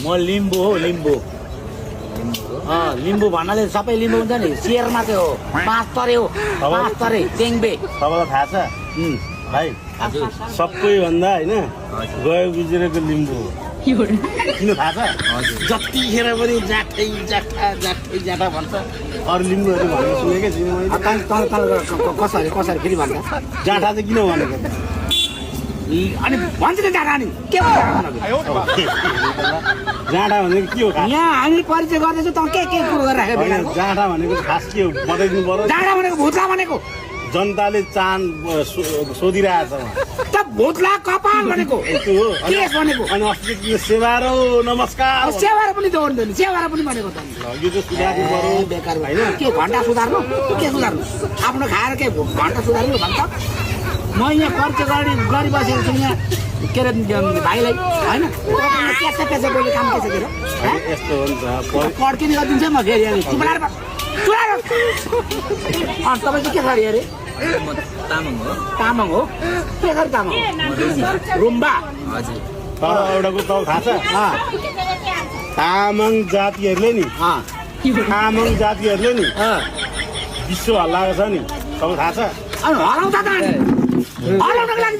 म लिम्बू हो लिम्बू लिम्बू भन्नाले सबै लिम्बू हुन्छ नि सेयरमा चाहिँ हो 5 तरे हो 5 तरे टेङ्बे तपाईँलाई थाहा छ भाइ सबैभन्दा होइन गयो गुज्रेको लिम्बू हो किन थाहा छ जतिखेर पनि जाठै जाठा भन्छ अरू लिम्बूहरू भन्ने सुनेकै छुइनँ मैले कसरी फेरि भन्दा जाठा चाहिँ किन भनेको अनि भन्छ नि जाँडा नि के जाँडा भनेको के हो खास यहाँ हामी परिचय गर्दैछौँ त के कुरो गरिराखेको होइन जाँडा भनेको खास के हो बताइदिनु पर्यो जाँडा भनेको भुत्ला भनेको जनताले सोधिरहेछ त भुत्ला कपाल भनेको त्यो हो केस भनेको अनि अस्ति सेवारो नमस्कार सेवार पनि जोड्नु नि सेवार पनि भनेको त यो चाहिँ सुधार्नु पर्यो बेकार होइन के घन्टा सुधार्नु के सुधार्नु आफ्नो खाएर के घन्टा सुधार्नु भन्छ म यहाँ परिचय गरिबसेको छु यहाँ के अरे भाइलाई होइन प्यासा बोल्ने काम के छ के यस्तो हुन्छ पड्किने गरिदिन्छ म फेरि अनि चुपलाएर अनि तपाईँ चाहिँ के छ अरे तामाङ हो के गरी तामाङ रुम्बा तर एउटा कुरो तपाईँलाई थाहा छ तामाङ जातिहरूले नि विश्व हल्लाएको छ नि तपाईँलाई थाहा छ अनि हराउँदा त हराउनको लागि